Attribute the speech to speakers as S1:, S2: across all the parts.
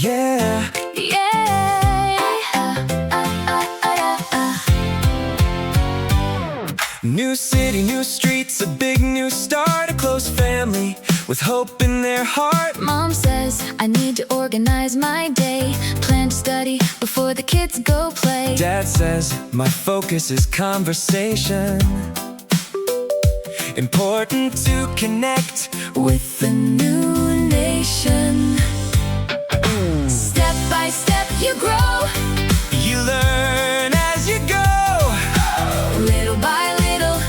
S1: Yeah. New city, new streets, a big new start, a close family with hope in their heart.
S2: Mom says I need to organize my day, plan to study before the kids go play.
S1: Dad says my focus is conversation, important to connect
S2: with the new nation. Step by step you grow,
S1: you learn as you go.
S2: little by little,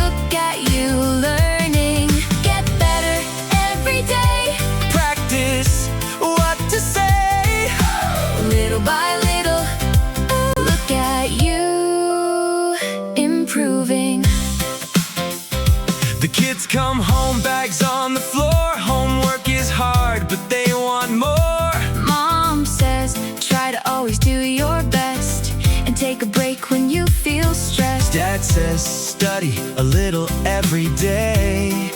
S2: look at you learning. Get better every day,
S1: Practice what to say.
S2: little by little, look at you improving.
S1: The kids come home, bags on the floor. Homework is hard, but they want more.
S2: Mom says try to always do your best and take a break when you feel stressed.
S1: Dad says study a little every day,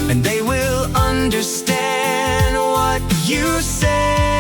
S1: and they will understand what you say.